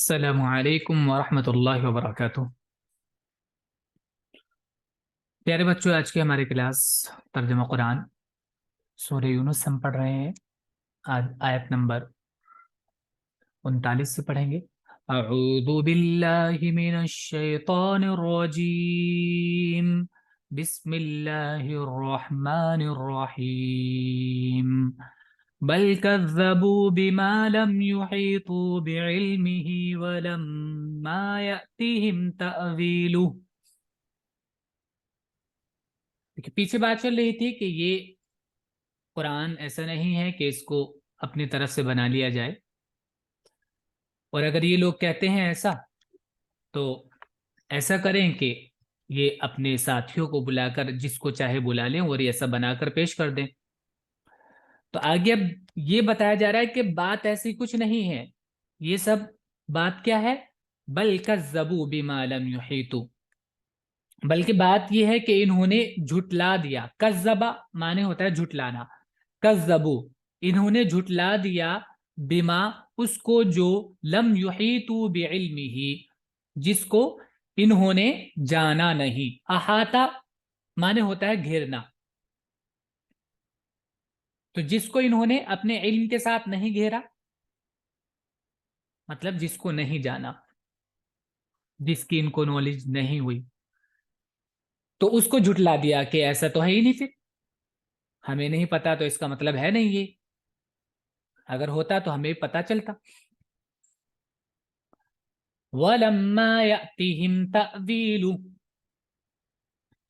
السلام علیکم ورحمۃ اللہ وبرکاتہ۔ پیارے بچوں، آج کی ہماری کلاس ترجمہ قرآن سورہ یونس ہم پڑھ رہے ہیں۔ آج آیت نمبر 39 سے پڑھیں گے۔ اعوذ باللہ من الشیطان الرجیم، بسم اللہ الرحمن الرحیم۔ بل كذبوا بما لم يحيطوا بعلمه ولما يأتهم تأويله۔ دیکھیں، پیچھے بات چل رہی تھی کہ یہ قرآن ایسا نہیں ہے کہ اس کو اپنی طرف سے بنا لیا جائے، اور اگر یہ لوگ کہتے ہیں ایسا تو ایسا کریں کہ یہ اپنے ساتھیوں کو بلا کر جس کو چاہے بلا لیں اور یہ ایسا بنا کر پیش کر دیں۔ تو آگے اب یہ بتایا جا رہا ہے کہ بات ایسی کچھ نہیں ہے، یہ سب بات کیا ہے؟ بل کذبوا بما لم یحیطوا، بلکہ بات یہ ہے کہ انہوں نے جھٹلا دیا۔ کذبا معنی ہوتا ہے جھٹلانا، کذبو انہوں نے جھٹلا دیا، بما اس کو، جو لم یحیطوا بعلمہ جس کو انہوں نے جانا نہیں۔ احاطہ معنی ہوتا ہے گھیرنا، تو جس کو انہوں نے اپنے علم کے ساتھ نہیں گھیرا، مطلب جس کو نہیں جانا، جس کی ان کو نالج نہیں ہوئی، تو اس کو جھٹلا دیا کہ ایسا تو ہے ہی نہیں، پھر ہمیں نہیں پتا تو اس کا مطلب ہے نہیں، یہ اگر ہوتا تو ہمیں پتا چلتا۔ وَلَمَّا يَأْتِهِمْ تَأْوِيلُ،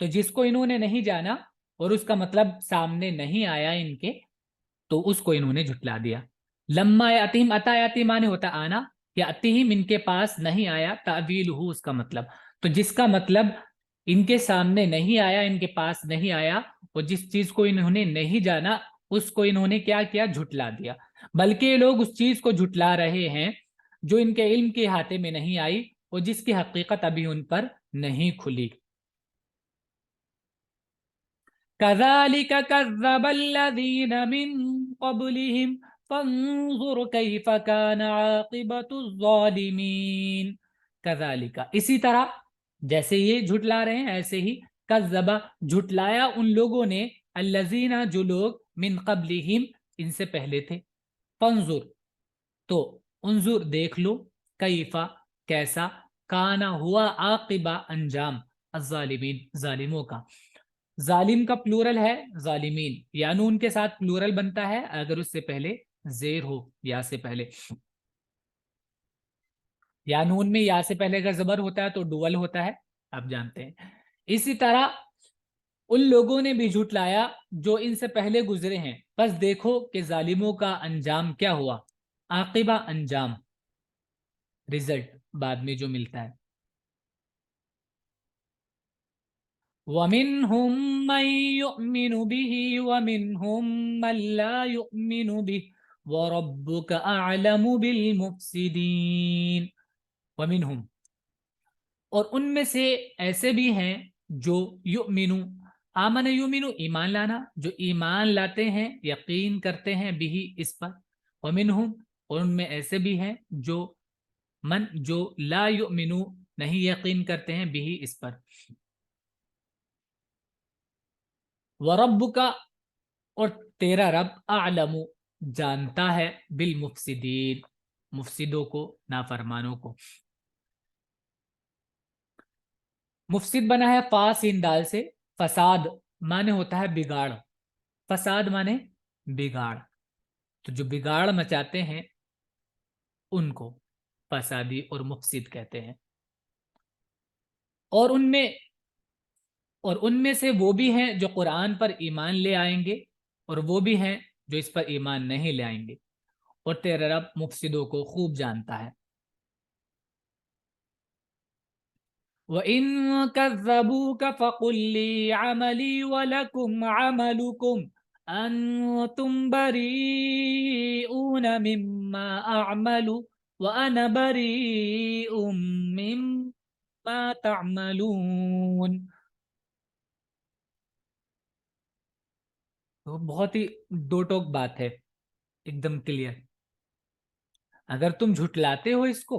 تو جس کو انہوں نے نہیں جانا اور اس کا مطلب سامنے نہیں آیا ان کے، تو اس کو انہوں نے جھٹلا دیا۔ لما یاتہم، اتا یاتی معنی ہوتا آنا، یاتہم ان کے پاس نہیں آیا، تأویلہ اس کا مطلب، تو جس کا مطلب ان کے سامنے نہیں آیا، ان کے پاس نہیں آیا، اور جس چیز کو انہوں نے نہیں جانا اس کو انہوں نے کیا کیا؟ جھٹلا دیا۔ بلکہ یہ لوگ اس چیز کو جھٹلا رہے ہیں جو ان کے علم کے احاطے میں نہیں آئی اور جس کی حقیقت ابھی ان پر نہیں کھلی۔ كَذَلِكَ كَذَّبَ الَّذِينَ مِن قَبْلِهِمْ فَانظُرْ كَيْفَ كَانَ عَاقِبَةُ الظَّالِمِينَ۔ كَذَلِكَ اسی طرح، جیسے یہ جھٹلا رہے ہیں ایسے ہی، کذب جھٹلایا ان لوگوں نے، الذین جو لوگ، من قبلہم ان سے پہلے تھے، فانظر تو انظر دیکھ لو، کیفا کیسا، کانا ہوا عاقبہ انجام، الظالمین ظالموں کا۔ ظالم کا پلورل ہے ظالمین، یا نون کے ساتھ پلورل بنتا ہے اگر اس سے پہلے زیر ہو، یا سے پہلے، یا نون میں یا سے پہلے اگر زبر ہوتا ہے تو ڈوول ہوتا ہے، آپ جانتے ہیں۔ اسی طرح ان لوگوں نے بھی جھٹلایا جو ان سے پہلے گزرے ہیں، بس دیکھو کہ ظالموں کا انجام کیا ہوا، عاقبہ انجام، رزلٹ بعد میں جو ملتا ہے۔ وَمِنْهُمْ مَنْ يُؤْمِنُ بِهِ وَمِنْهُمْ مَنْ لَا يُؤْمِنُ بِهِ وَرَبُّكَ أَعْلَمُ بِالْمُفْسِدِينَ۔ وَمِنْهُمْ اور ان میں سے ایسے بھی ہیں جو یؤمنو، آمن یؤمنو ایمان لانا، جو ایمان لاتے ہیں، یقین کرتے ہیں، بھی اس پر، ومنہم اور ان میں ایسے بھی ہیں جو جو لا یؤمنو نہیں یقین کرتے ہیں، بھی اس پر۔ وَرَبُّكَ اور تیرا رب، اعلم جانتا ہے، بالمفسدین مفسدوں کو، نافرمانوں کو۔ مفسد بنا ہے فا سین دال سے، فساد معنی ہوتا ہے بگاڑ، فساد معنی بگاڑ، تو جو بگاڑ مچاتے ہیں ان کو فسادی اور مفسد کہتے ہیں۔ اور ان میں سے وہ بھی ہیں جو قرآن پر ایمان لے آئیں گے، اور وہ بھی ہیں جو اس پر ایمان نہیں لے آئیں گے، اور تیرا رب مفسدوں کو خوب جانتا ہے۔ وَإِن كَذَّبُوكَ فَقُل لِّي عَمَلِي وَلَكُمْ عَمَلُكُمْ أَنتُمْ بَرِيئُونَ مِمَّا أَعْمَلُ وَأَنَا بَرِيءٌ مِّمَّا تَعْمَلُونَ۔ تو بہت ہی دو ٹوک بات ہے، ایک دم کلیئر۔ اگر تم جھٹلاتے ہو اس کو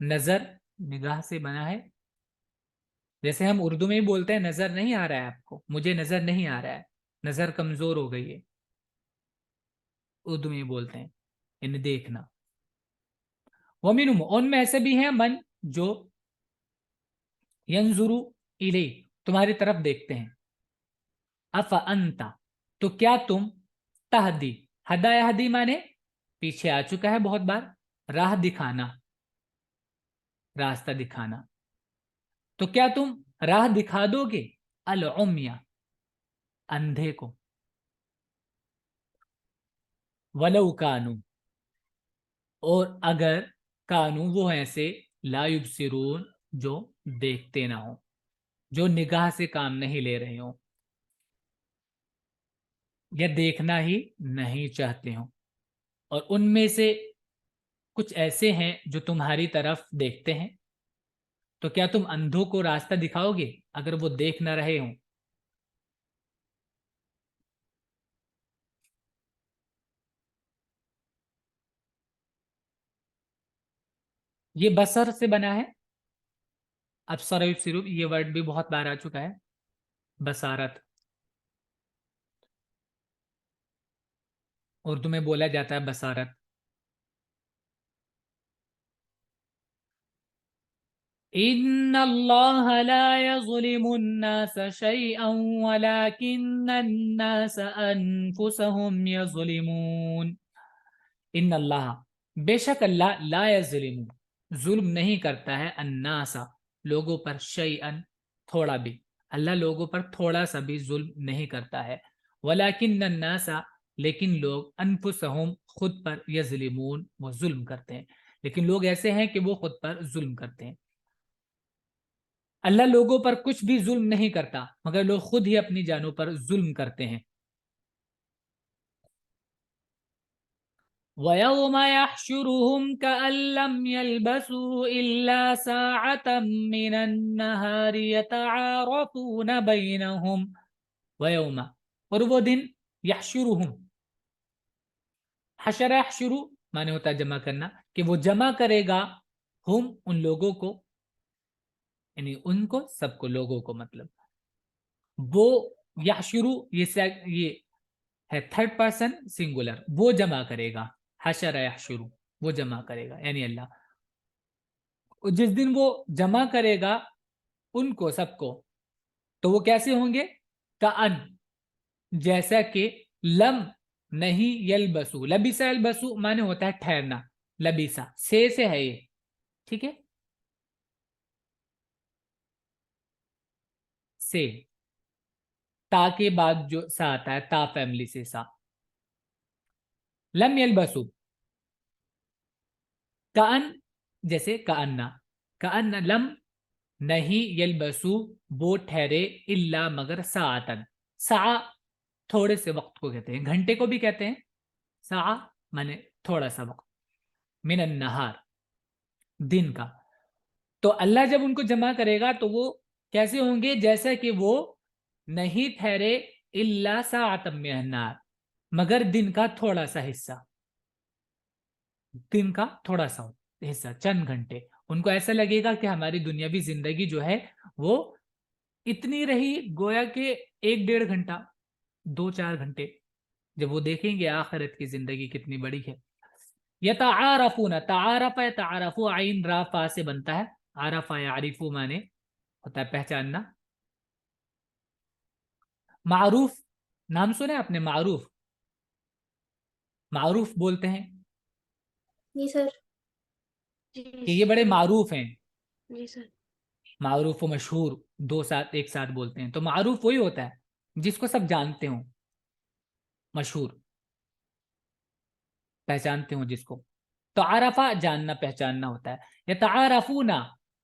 نظر نگاہ سے بنا ہے. جیسے ہم اردو میں ہی بولتے ہیں نظر نہیں آ رہا ہے آپ کو, مجھے نظر نہیں آ رہا ہے, نظر کمزور ہو گئی ہے, اردو میں ہی بولتے ہیں انہیں دیکھنا. ومنہم, ان میں ایسے بھی ہیں من جو ینظرو الی, تمہاری طرف دیکھتے ہیں. افانتا, تو کیا تم, تہدی, ہدا یہدی مانے پیچھے آ چکا ہے بہت بار, راہ دکھانا, راستہ دکھانا. تو کیا تم راہ دکھا دو گے العمیہ, اندھے کو, ولو کانو, اور اگر کانو وہ ایسے, لا یبصرون, جو دیکھتے نہ ہوں, جو نگاہ سے کام نہیں لے رہے ہوں, یا دیکھنا ہی نہیں چاہتے ہوں. اور ان میں سے کچھ ایسے ہیں جو تمہاری طرف دیکھتے ہیں, تو کیا تم اندھوں کو راستہ دکھاؤ گے اگر وہ دیکھ نہ رہے ہوں؟ یہ بصر سے بنا ہے. ابصر یبصر, یہ ورڈ بھی بہت بار آ چکا ہے, بصارت, اردو میں بولا جاتا ہے بصارت. ان اللہ لا یظلم الناس شیئا ولکن الناس انفسهم یظلمون. ان اللہ, بے شک اللہ, لا یظلم, ظلم نہیں کرتا ہے, الناس, لوگوں پر, شیئا, تھوڑا بھی, اللہ لوگوں پر تھوڑا سا بھی ظلم نہیں کرتا ہے. ولیکن الناس, لیکن لوگ, انفسہم, خود پر, یظلمون, وہ ظلم کرتے ہیں. لیکن لوگ ایسے ہیں کہ وہ خود پر ظلم کرتے ہیں. اللہ لوگوں پر کچھ بھی ظلم نہیں کرتا, مگر لوگ خود ہی اپنی جانوں پر ظلم کرتے ہیں. وَيَوْمَ يَحْشُرُهُمْ كَأَن لَّمْ يَلْبَثُوا إِلَّا سَاعَةً مِّنَ النَّهَارِ يَتَعَارَفُونَ بَيْنَهُمْ. وَيَوْمَ, اور وہ دن, يَحْشُرُهُمْ, حشر يحشر مانے ہوتا ہے جمع کرنا, کہ وہ جمع کرے گا, ہم, ان لوگوں کو, یعنی ان کو, سب کو, لوگوں کو مطلب, وہ یحشرو, یہ ہے تھرڈ پرسن سنگولر, وہ جمع کرے گا, حشر یحشرو, وہ جمع کرے گا, یعنی اللہ. جس دن وہ جمع کرے گا ان کو, سب کو, تو وہ کیسے ہوں گے؟ کأن, جیسا کہ, لم, نہیں, یلبسو, لبسا یلبسو مانے ہوتا ہے ٹھہرنا, لبسا سے ہے یہ, ٹھیک ہے, سے, تا کے بعد جو سا آتا ہے, تا فیملی سے سا. لم یلبسو, کأن, جیسے کأنہ, کأن لم, نہیں, یلبسو, وہ ٹھہرے, الا, مگر, ساعتن, سا تھوڑے سے وقت کو کہتے ہیں, گھنٹے کو بھی کہتے ہیں, سا مانے تھوڑا سا وقت, من النہار, دن کا. تو اللہ جب ان کو جمع کرے گا تو وہ کیسے ہوں گے؟ جیسا کہ وہ نہیں ٹھہرے, الا ساعتا من النہار, مگر دن کا تھوڑا سا حصہ, دن کا تھوڑا سا حصہ, چند گھنٹے. ان کو ایسا لگے گا کہ ہماری دنیاوی زندگی جو ہے وہ اتنی رہی, گویا کہ 1-1.5 گھنٹہ, 2-4 گھنٹے, جب وہ دیکھیں گے آخرت کی زندگی کتنی بڑی ہے. یتعارفون, تعارف, یتعارفو, عین را فا سے بنتا ہے, عارف یعرفو مانے ہوتا ہے پہچاننا. معروف, نام سنے آپ نے معروف؟ معروف بولتے ہیں جی سر. کہ یہ بڑے معروف ہیں, جی سر. معروف و مشہور دو ساتھ ایک ساتھ بولتے ہیں. تو معروف وہی ہوتا ہے جس کو سب جانتے ہوں, مشہور, پہچانتے ہوں جس کو. تو عارفہ جاننا پہچاننا ہوتا ہے. یتعارفون,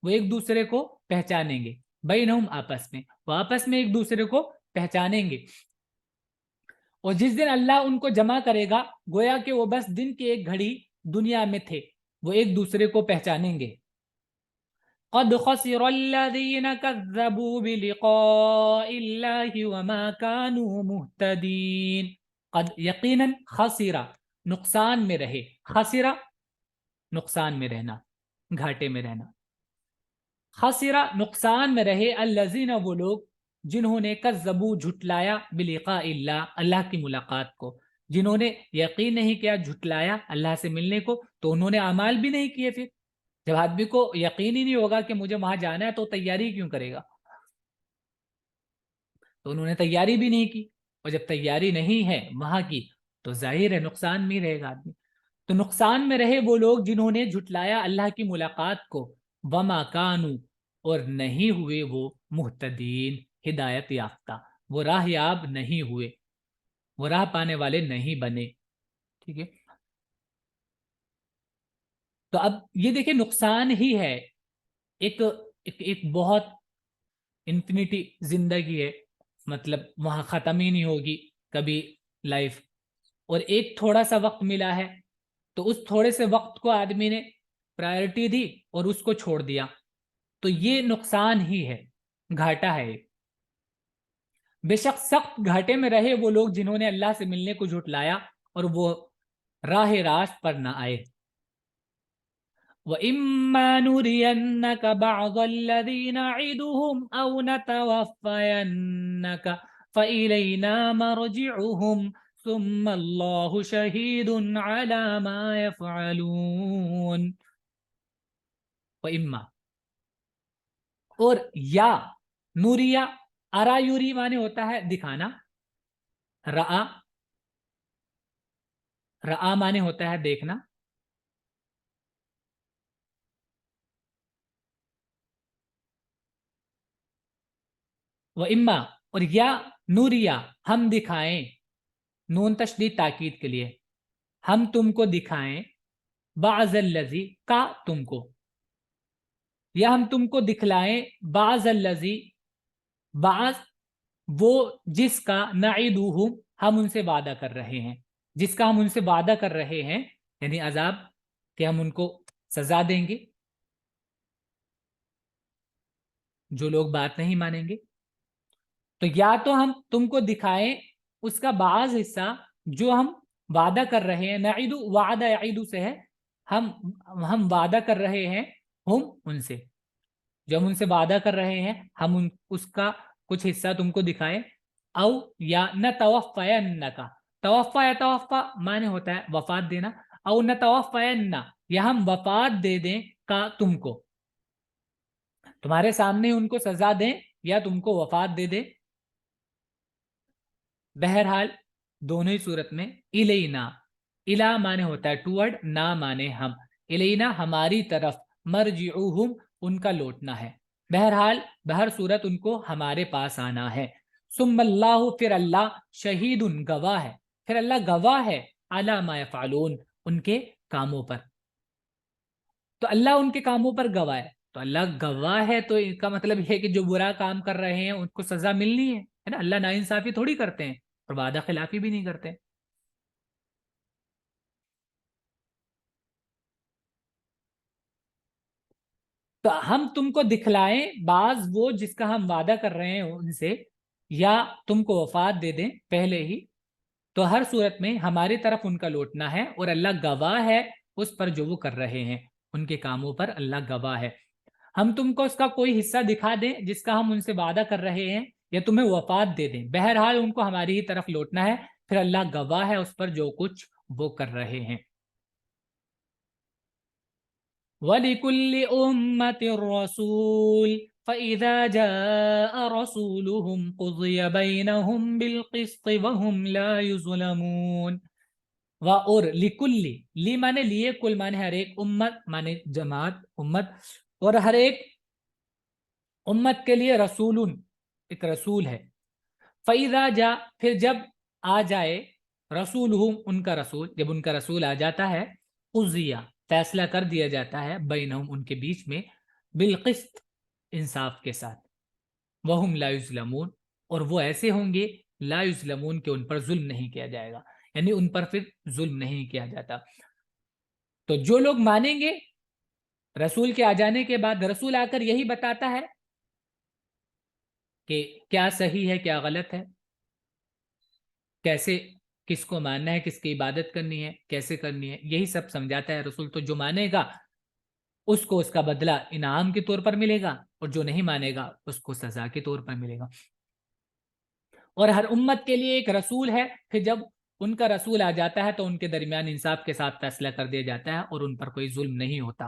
وہ ایک دوسرے کو پہچانیں گے, بینہم, آپس میں, وہ آپس میں ایک دوسرے کو پہچانیں گے. اور جس دن اللہ ان کو جمع کرے گا, گویا کہ وہ بس دن کی ایک گھڑی دنیا میں تھے, وہ ایک دوسرے کو پہچانیں گے. قد خسر الذين كذبوا بلقاء الله وما كانوا مهتدين. قد, یقیناً, خسرا, نقصان میں رہے, خسرا, نقصان میں رہنا, گھاٹے میں رہنا. خسرہ نقصان میں رہے الذین وہ لوگ جنہوں نے کذبوا جھٹلایا بلقاء اللہ اللہ کی ملاقات کو, جنہوں نے یقین نہیں کیا, جھٹلایا اللہ سے ملنے کو, تو انہوں نے اعمال بھی نہیں کیے. پھر جب آدمی کو یقین ہی نہیں ہوگا کہ مجھے وہاں جانا ہے تو تیاری کیوں کرے گا؟ تو انہوں نے تیاری بھی نہیں کی, اور جب تیاری نہیں ہے وہاں کی تو ظاہر ہے نقصان میں رہے گا آدمی. تو نقصان میں رہے وہ لوگ جنہوں نے جھٹلایا اللہ کی ملاقات کو, وما کانوا اور نہیں ہوئے وہ مہتدین ہدایت یافتہ, وہ راہ یاب نہیں ہوئے, وہ راہ پانے والے نہیں بنے. ٹھیک ہے, تو اب یہ دیکھیں نقصان ہی ہے. ایک بہت انفینٹی زندگی ہے, مطلب وہاں ختم ہی نہیں ہوگی کبھی لائف, اور ایک تھوڑا سا وقت ملا ہے تو اس تھوڑے سے وقت کو آدمی نے پرائرٹی دی اور اس کو چھوڑ دیا, تو یہ نقصان ہی ہے, گھاٹا ہے. بے شک سخت گھاٹے میں رہے وہ لوگ جنہوں نے اللہ سے ملنے کو جھٹلایا اور وہ راہ راست پر نہ آئے. وَإِمَّا نُرِيَنَّكَ بَعْضَ الَّذِي نَعِدُهُمْ أَوْ نَتَوَفَّيَنَّكَ فَإِلَيْنَا مَرْجِعُهُمْ ثُمَّ اللَّهُ شَهِيدٌ عَلَى مَا يَفْعَلُونَ. وَإِمَّا اور یا نوریا, ارا یوری مانے ہوتا ہے دکھانا, رآ رآ مانے ہوتا ہے دیکھنا, وَإِمَّا اور یا نوریا ہم دکھائیں, نون تشدید تاکید کے لیے, ہم تم کو دکھائیں, بعض الذی کا تم کو, یا ہم تم کو دکھلائیں بعض الذی بعض وہ جس کا نعدہم ہم ان سے وعدہ کر رہے ہیں, جس کا ہم ان سے وعدہ کر رہے ہیں, یعنی عذاب کہ ہم ان کو سزا دیں گے جو لوگ بات نہیں مانیں گے. تو یا تو ہم تم کو دکھائیں اس کا بعض حصہ جو ہم وعدہ کر رہے ہیں, نعید وعدہ یعید سے ہے, ہم وعدہ کر رہے ہیں ہم ان سے, جو ہم ان سے وعدہ کر رہے ہیں ہم اس کا کچھ حصہ تم کو دکھائیں. او یا نتوفینک, توفا یا توفا معنی ہوتا ہے وفات دینا, او نتوفین یا ہم وفات دے دیں کا تم کو, تمہارے سامنے ان کو سزا دیں یا تم کو وفات دے دیں. بہرحال دونوں ہی صورت میں الینا, الا مانے ہوتا ہے ٹورڈ, نا مانے ہم, الینا ہماری طرف, مرجعوہم ان کا لوٹنا ہے. بہرحال بہر صورت ان کو ہمارے پاس آنا ہے. ثم اللہ پھر اللہ, شہید گواہ ہے, پھر اللہ گواہ ہے, علی ما یفعلون ان کے کاموں پر. تو اللہ ان کے کاموں پر گواہ ہے, تو اللہ گواہ ہے تو اس کا مطلب یہ ہے کہ جو برا کام کر رہے ہیں ان کو سزا ملنی ہے نا. اللہ ناانصافی تھوڑی کرتے ہیں اور وعدہ خلافی بھی نہیں کرتے. تو ہم تم کو دکھلائیں بعض وہ جس کا ہم وعدہ کر رہے ہیں ان سے, یا تم کو وفات دے دیں پہلے ہی, تو ہر صورت میں ہماری طرف ان کا لوٹنا ہے, اور اللہ گواہ ہے اس پر جو وہ کر رہے ہیں, ان کے کاموں پر اللہ گواہ ہے. ہم تم کو اس کا کوئی حصہ دکھا دیں جس کا ہم ان سے وعدہ کر رہے ہیں, یا تمہیں وفات دے دیں, بہرحال ان کو ہماری ہی طرف لوٹنا ہے, پھر اللہ گواہ ہے اس پر جو کچھ وہ کر رہے ہیں. وَلِكُلِّ أُمَّةٍ رَّسُولٌ فَإِذَا جَاءَ رَسُولُهُمْ قُضِيَ بَيْنَهُمْ بِالْقِسْطِ وَهُمْ لَا يُظْلَمُونَ. اور لِكُلِّ, لی مانے لیے, کل مانے ہر ایک, امت مانے جماعت امت, اور ہر ایک امت کے لیے رسول ایک رسول ہے. فَإِذَا جَاءَ پھر جب آ جائے, رسولہم ان کا رسول, جب ان کا رسول آ جاتا ہے, قضیہ فیصلہ کر دیا جاتا ہے, بینہم ان کے بیچ میں, بالقسط انصاف کے ساتھ, وہم لا یظلمون اور وہ ایسے ہوں گے, لا یظلمون کہ ان پر ظلم نہیں کیا جائے گا, یعنی ان پر پھر ظلم نہیں کیا جاتا. تو جو لوگ مانیں گے رسول کے آ جانے کے بعد, رسول آ کر یہی بتاتا ہے کہ کیا صحیح ہے کیا غلط ہے, کیسے کس کو ماننا ہے, کس کی عبادت کرنی ہے, کیسے کرنی ہے, یہی سب سمجھاتا ہے رسول. تو جو مانے گا اس کو اس کا بدلہ انعام کے طور پر ملے گا، اور جو نہیں مانے گا اس کو سزا کے طور پر ملے گا۔ اور ہر امت کے لیے ایک رسول ہے، کہ جب ان کا رسول آ جاتا ہے تو ان کے درمیان انصاف کے ساتھ فیصلہ کر دیا جاتا ہے اور ان پر کوئی ظلم نہیں ہوتا۔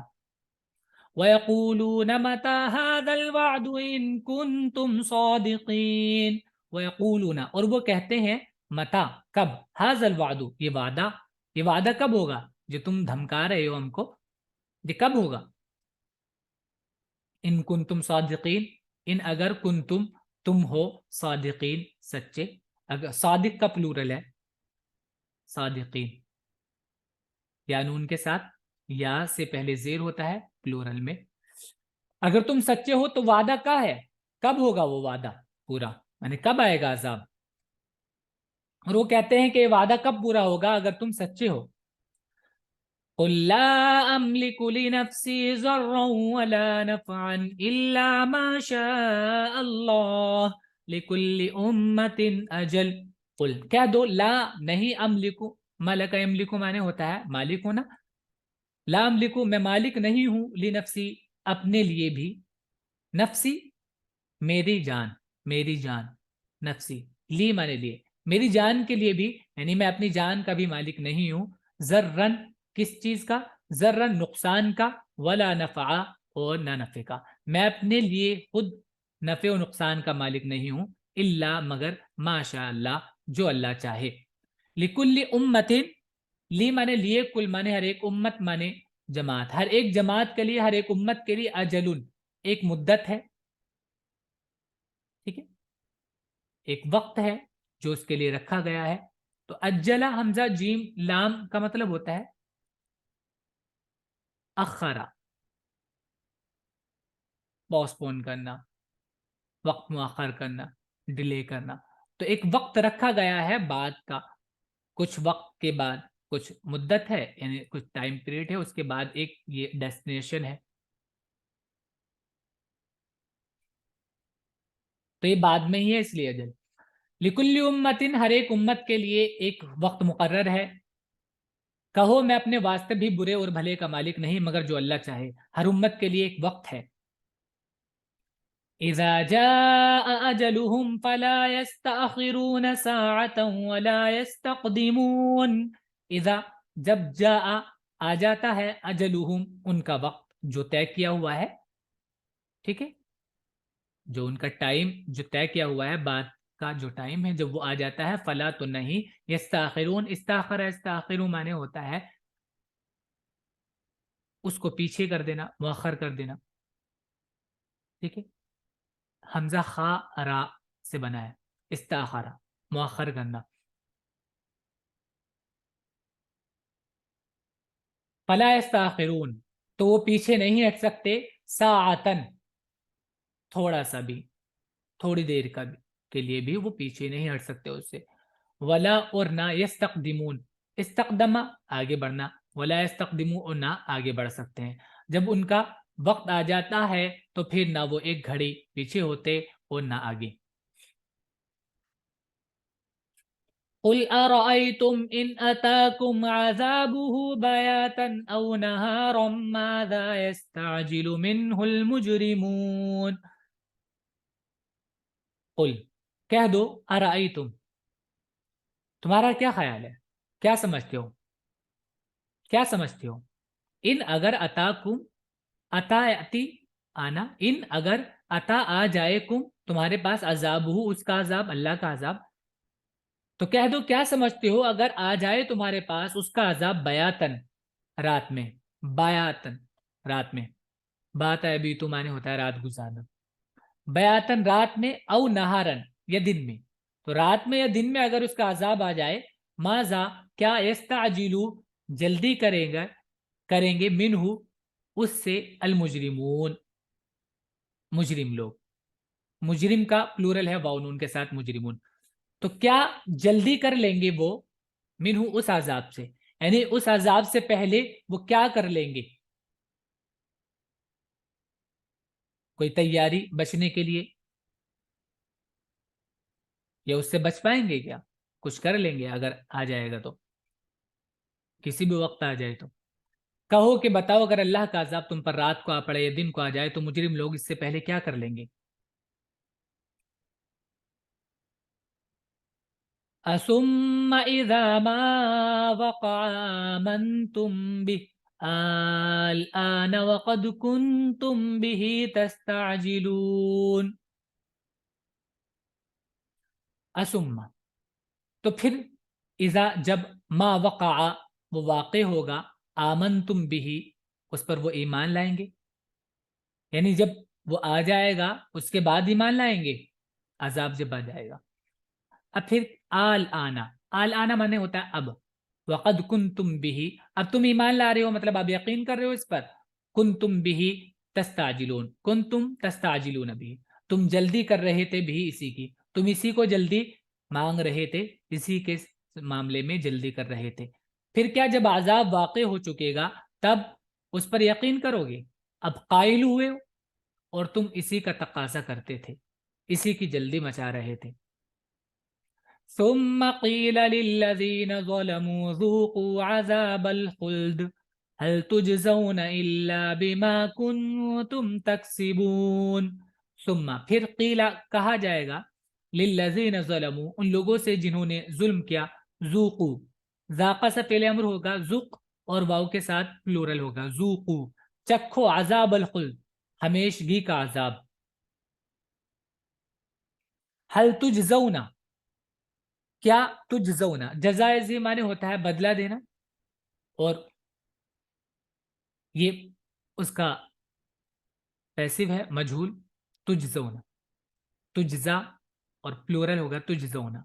وَيَقُولُونَ مَتَى هَذَا الْوَعْدُ إِن كُنتُمْ صَادِقِينَ۔ وَيَقُولُونَ، اور وہ کہتے ہیں، متا، کب، هَذَا الْوَعْدُ، یہ وعدہ کب ہوگا جو تم دھمکا رہے ہو ہم کو، یہ کب ہوگا؟ ان کنتم صادقین، ان اگر کنتم، تم ہو، صادقین، سچے۔ اگر صادق کا پلورل ہے صادقین، یا نون کے ساتھ، یا سے پہلے زیر ہوتا ہے پلورل میں۔ اگر تم سچے ہو تو وعدہ کا ہے، کب ہوگا وہ وعدہ پورا، یعنی کب آئے گا عذاب؟ اور وہ کہتے ہیں کہ یہ وعدہ کب پورا ہوگا اگر تم سچے ہو؟ قل لا أملك لنفسي ضرا ولا نفعا إلا ما شاء الله لكل أمة أجل۔ قل، کہہ دو، لا، نہیں، املکو، ملک املکو معنی ہوتا ہے مالک ہونا، لا املکو، میں مالک نہیں ہوں، لنفسی، اپنے لیے بھی، نفسی، میری جان، میری جان، نفسی، لی معنی لیے، میری جان کے لیے بھی، یعنی میں اپنی جان کا بھی مالک نہیں ہوں، ذرن، کس چیز کا، ذرن نقصان کا، ولا نفع، اور نہ نفع کا، میں اپنے لیے خود نفع و نقصان کا مالک نہیں ہوں، الا مگر، ما شاء اللہ، جو اللہ چاہے۔ لکل امت، لی مانے لیے، کل مانے ہر ایک، امت مانے جماعت، ہر ایک جماعت کے لیے، ہر ایک امت کے لیے، اجلن، ایک مدت ہے، ٹھیک ہے، ایک وقت ہے جو اس کے لیے رکھا گیا ہے۔ تو اجلا، حمزہ جیم لام کا مطلب ہوتا ہے اخرا، پوسٹپون کرنا، وقت مؤخر کرنا، ڈیلے کرنا۔ تو ایک وقت رکھا گیا ہے بعد کا، کچھ وقت کے بعد، کچھ مدت ہے، یعنی کچھ ٹائم پیریڈ ہے، اس کے بعد ایک یہ ڈیسٹینیشن ہے۔ تو یہ بعد میں ہی ہے، اس لیے اجل۔ لکل امتن، ہر ایک امت کے لیے ایک وقت مقرر ہے۔ کہو، میں اپنے واسطے بھی برے اور بھلے کا مالک نہیں مگر جو اللہ چاہے، ہر امت کے لیے ایک وقت ہے۔ اذا جاء اجلهم فلا يستأخرون ساعة ولا يستقدمون۔ اذا، جب، جاء، آ جاتا ہے، اجلهم، ان کا وقت جو طے کیا ہوا ہے، ٹھیک ہے، جو ان کا ٹائم جو طے کیا ہوا ہے، بعد کا جو ٹائم ہے، جب وہ آ جاتا ہے، فلا، تو نہیں، یستاخرون، استاخر استاخرون مانے ہوتا ہے اس کو پیچھے کر دینا، مؤخر کر دینا، ٹھیک ہے، حمزہ خا را سے بنا ہے، استاخرہ، مؤخر کرنا۔ فلا یستاخرون، تو وہ پیچھے نہیں ہٹ سکتے، ساعتن، تھوڑا سا بھی، تھوڑی دیر کا بھی کے لیے بھی وہ پیچھے نہیں ہٹ سکتے اس سے۔ ولا، اور نہ، یستقدمون، استقدمہ آگے بڑھنا، ولا یستقدمون، اور نہ آگے بڑھ سکتے ہیں۔ جب ان کا وقت آ جاتا ہے تو پھر نہ وہ ایک گھڑی پیچھے ہوتے اور نہ آگے۔ قل أرأيتم إن أتاكم عذابه بياتا أو نهارا ماذا يستعجل منه المجرمون۔ قل، کہہ دو، أرأيتم، تمہارا کیا خیال ہے، کیا سمجھتے ہو، کیا سمجھتے ہو، ان اگر اتاکم، اتا یاتی، آنا، ان اگر اتا آ جائے کم، تمہارے پاس، عذاب ہو، اس کا عذاب، اللہ کا عذاب، تو کہہ دو، کیا سمجھتے ہو اگر آ جائے تمہارے پاس اس کا عذاب، بیاتن، رات میں، بیاتن، رات میں، بات ہے ابھی تو معنی ہوتا ہے رات گزارنا، بیاتن، رات میں، او نہارن، یا دن میں، تو رات میں یا دن میں اگر اس کا عذاب آ جائے، ماذا، کیا، یستعجلو، جلدی کریں گے، منہ، اس سے، المجرمون، مجرم لوگ، مجرم کا پلورل ہے واو نون کے ساتھ، مجرمون، تو کیا جلدی کر لیں گے وہ، منہ، اس عذاب سے، یعنی اس عذاب سے پہلے وہ کیا کر لیں گے، کوئی تیاری بچنے کے لیے، یا اس سے بچ پائیں گے کیا، کچھ کر لیں گے اگر آ جائے گا تو، کسی بھی وقت آ جائے تو۔ کہو کہ بتاؤ اگر اللہ کا عذاب تم پر رات کو آ پڑے یا دن کو آ جائے تو مجرم لوگ اس سے پہلے کیا کر لیں گے؟ اثم اذا ما وقع آمنتم به الآن وقد كنتم به تستعجلون. اثم تو پھر اذا جب ما وقع وہ واقع ہوگا آمنتم به اس پر وہ ایمان لائیں گے، یعنی جب وہ آ جائے گا اس کے بعد ایمان لائیں گے عذاب جب آ جائے گا. اب پھر آل آنا مانے ہوتا ہے اب، وقد کنتم به اب تم ایمان لا رہے ہو مطلب آپ یقین کر رہے ہو اس پر، کنتم به تستعجلون کنتم تستعجلون به تم جلدی کر رہے تھے بھی اسی کی، تم اسی کو جلدی مانگ رہے تھے، اسی کے معاملے میں جلدی کر رہے تھے. پھر کیا جب عذاب واقع ہو چکے گا تب اس پر یقین کرو گے؟ اب قائل ہوئے ہو اور تم اسی کا تقاضا کرتے تھے، اسی کی جلدی مچا رہے تھے. ثم قيل للذين ظلموا ذوقوا عذاب الخلد هل تجزون إلا بما كنتم تكسبون. ثم پھر قیل کہا جائے گا للذین ظلموا ان لوگوں سے جنہوں نے ظلم کیا، ذوقوا ذاقہ سے پہلے امر ہوگا، ذوق اور واو کے ساتھ پلورل ہوگا، ذوقوا چکھو عذاب الخلد ہمیشگی کا عذاب. هل تجزون کیا تجزونا جزائے زی معنی ہوتا ہے بدلہ دینا، اور یہ اس کا پیسو ہے مجہول تجزونا، تجزا اور پلورل ہوگا تجزونا.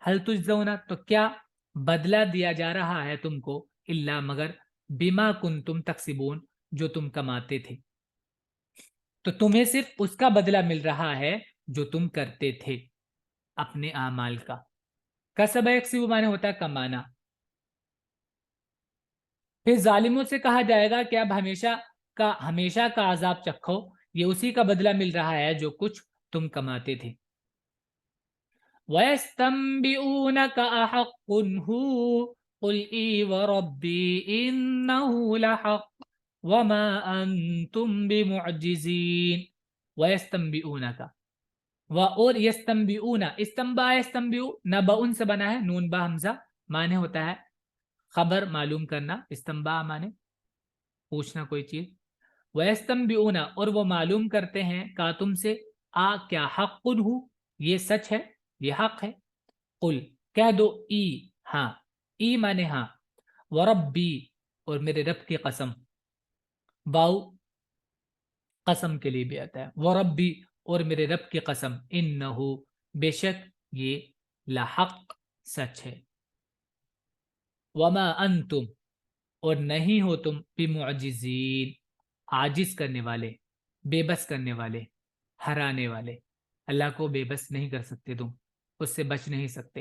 حل تجزونا تو کیا بدلہ دیا جا رہا ہے تم کو، الا مگر بما کنتم تکسبون جو تم کماتے تھے، تو تمہیں صرف اس کا بدلہ مل رہا ہے جو تم کرتے تھے اپنے اعمال کا. کسب یکسب معنی ہوتا ہے کمانا. پھر ظالموں سے کہا جائے گا کہ اب ہمیشہ کا عذاب چکھو، یہ اسی کا بدلہ مل رہا ہے جو کچھ تم کماتے تھے. وَيَسْتَنْبِئُونَكَ أَحَقٌّ هُوَ قُلْ إِي وَرَبِّي إِنَّهُ لَحَقٌّ وَمَا أَنْتُمْ بِمُعْجِزِينَ. وَيَسْتَنْبِئُونَكَ اور یستنبئون استنباء یستنبئ نبأ سے بنا ہے، نون با حمزہ معنی ہوتا ہے خبر معلوم کرنا، استنباء معنی پوچھنا کوئی چیز. وَيَسْتَنْبِئُونَ اور وہ معلوم کرتے ہیں کا تم سے، کیا حق ہو یہ سچ ہے، یہ حق ہے. قل کہہ دو ای ہاں، ای معنی ہاں، وربی اور میرے رب کی قسم، باؤ قسم کے لیے بھی آتا ہے، وربی اور میرے رب کی قسم، انہو بے شک یہ لحق سچ ہے. وما انتم اور نہیں ہو تم بمعجزین عاجز کرنے والے، بے بس کرنے والے، ہرانے والے. اللہ کو بے بس نہیں کر سکتے تم، اس سے بچ نہیں سکتے.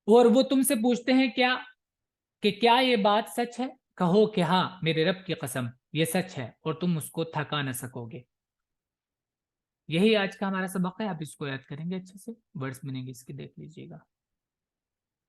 اور وہ تم سے پوچھتے ہیں کیا یہ بات سچ ہے، کہو کہ ہاں میرے رب کی قسم یہ سچ ہے، اور تم اس کو تھکا نہ سکو گے. یہی آج کا ہمارا سبق ہے، آپ اس کو یاد کریں گے اچھے سے، ورڈز میننگ اس کی دیکھ لیجیے گا.